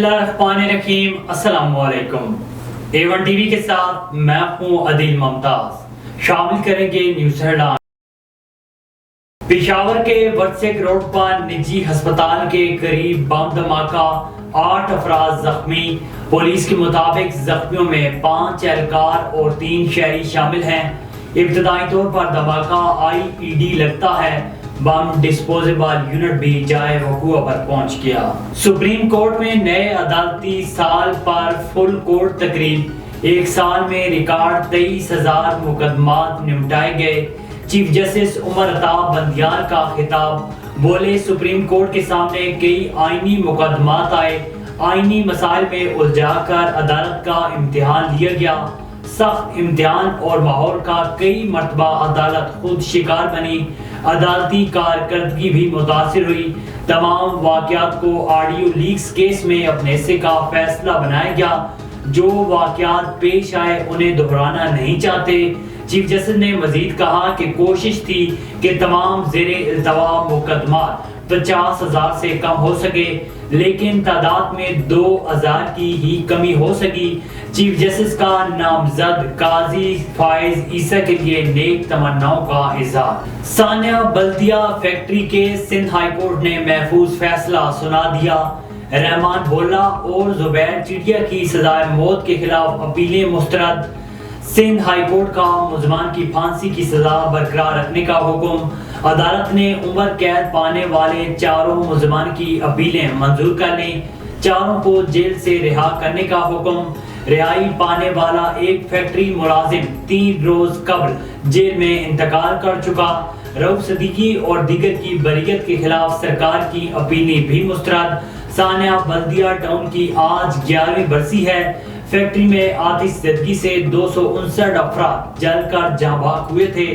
اللہ الرحمن الرحیم۔ السلام علیکم۔ A1 ٹی وی کے ساتھ میں ہوں عدیل ممتاز۔ شامل کریں گے نیوز ہیڈ لائن۔ پشاور کے ورسک روڈ پر نجی ہسپتال کے قریب بم دھماکہ، 8 افراد زخمی۔ پولیس کے مطابق زخمیوں میں 5 اہلکار اور 3 شہری شامل ہیں۔ ابتدائی طور پر دھماکہ IED لگتا ہے۔ بم ڈسپوزیبل یونٹ بھی جائے وقوع پر پہنچ گیا۔ سپریم کورٹ میں نئے عدالتی سال پر فل کورٹ تقریب۔ ایک سال میں ریکارڈ 23,000 مقدمات نمٹائے گئے۔ چیف جسٹس عمر عطا بندیال کا خطاب۔ بولے، سپریم کورٹ کے سامنے کئی آئینی مقدمات آئے، آئینی مسائل میں الجھا کر عدالت کا امتحان لیا گیا۔ سخت امتحان اور ماحول کا کئی مرتبہ عدالت خود شکار بنی، عدالتی کارکردگی بھی متاثر ہوئی۔ تمام واقعات کو آڈیو لیکس کیس میں اپنے حصے کا فیصلہ بنایا گیا۔ جو واقعات پیش آئے انہیں دہرانا نہیں چاہتے۔ چیف جسٹس نے مزید کہا کہ کوشش تھی کہ تمام زیر التوا مقدمات 50,000 سے کم ہو سکے، لیکن تعداد میں 2,000 کی ہی کمی ہو سکی۔ چیف جسٹس کا نامزد قاضی فائز عیسیٰ کے لیے نیک تمناؤں کا اظہار۔ ثانیہ بلدیہ فیکٹری کے سندھ ہائی کورٹ نے محفوظ فیصلہ سنا دیا۔ رحمان بھولا اور زبیر چڑیا کی سزائے موت کے خلاف اپیلیں مسترد۔ سندھ ہائی کورٹ کا ملزمان کی پھانسی کی سزا برقرار رکھنے کا حکم۔ عدالت نے عمر قید پانے والے 4 ملزمان کی اپیلیں منظور کر لیں۔ 4 کو جیل سے رہا کرنے کا حکم۔ رہائی پانے والا ایک فیکٹری ملازم 3 روز قبل جیل میں انتقال کر چکا۔ رؤف صدیقی اور دیگر کی بریت کے خلاف سرکار کی اپیلیں بھی مسترد۔ ثانیہ بلدیہ ٹاؤن کی آج 11ویں برسی ہے۔ فیکٹری میں آتش زدگی سے 259 افراد جل کر جاں بحق ہوئے تھے،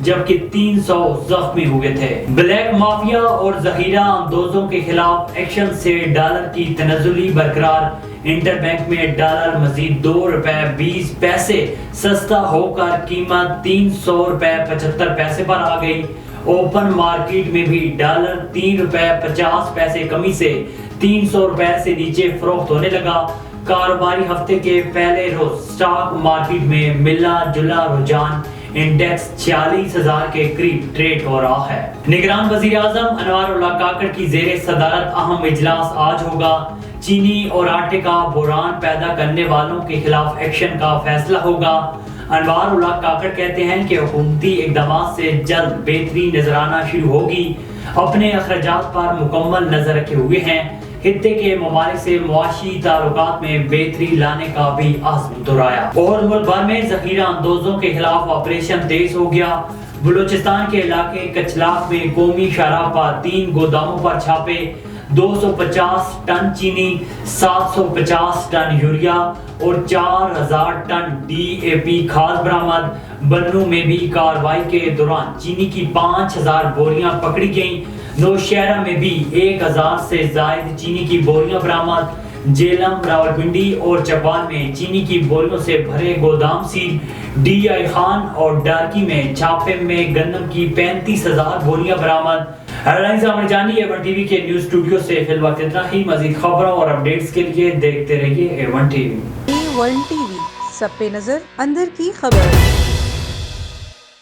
جبکہ 300 زخمی ہوئے تھے۔ بلیک مافیا اور ذخیرہ اندوزوں کے خلاف ایکشن سے ڈالر کی تنزلی برقرار۔ انٹر بینک میں ڈالر مزید 2 روپے 20 پیسے سستا ہو کر قیمت 300 روپے 75 پیسے پر آ گئی۔ اوپن مارکیٹ میں بھی ڈالر 3 روپے 50 پیسے کمی سے 300 روپے سے نیچے فروخت ہونے لگا۔ کاروباری ہفتے کے پہلے روز سٹاک مارکیٹ میں ملا جلا رجحان، انڈیکس 46,000 کے قریب ٹریڈ ہو رہا ہے۔ نگران وزیر اعظم انوار اللہ کاکڑ کی زیر صدارت اہم اجلاس آج ہوگا۔ چینی اور آٹے کا بحران پیدا کرنے والوں کے خلاف ایکشن کا فیصلہ ہوگا۔ انوار اللہ کاکڑ کہتے ہیں کہ حکومتی اقدامات سے جلد بہتری نظر آنا شروع ہوگی۔ اپنے اخراجات پر مکمل نظر رکھے ہوئے ہیں۔ خطے کے ممالک سے معاشی تعلقات میں بہتری لانے کا بھی عزم دہرایا۔ اور ملک بھر میں ذخیرہ اندوزوں کے خلاف آپریشن تیز ہو گیا۔ بلوچستان کے علاقے کچلاک میں قومی شاہراہ پر 3 گوداموں پر چھاپے۔ 250 ٹن چینی، 750 ٹن یوریا اور 4,000 ٹن DAP کھاد برآمد۔ بنوں میں بھی کارروائی کے دوران چینی کی 5,000 بوریاں پکڑی گئیں۔ نوشہرہ میں بھی 1,000 سے زائد چینی کی بوریاں برآمد۔ جیلم، راولپنڈی اور چپال میں چینی کی بوریوں سے بھرے گودام سیل۔ DI خان اور ڈارکی میں چھاپے میں گندم کی 35,000 بوریاں برآمد۔ ہیڈ لائنز ہمیں جانیے A1 ٹی وی کے نیوز اسٹوڈیو سے فی الوقت اتنا ہی۔ مزید خبروں اور اپڈیٹس کے لیے دیکھتے رہیے A1 T V. A1 T V, سب پہ نظر، اندر کی خبر۔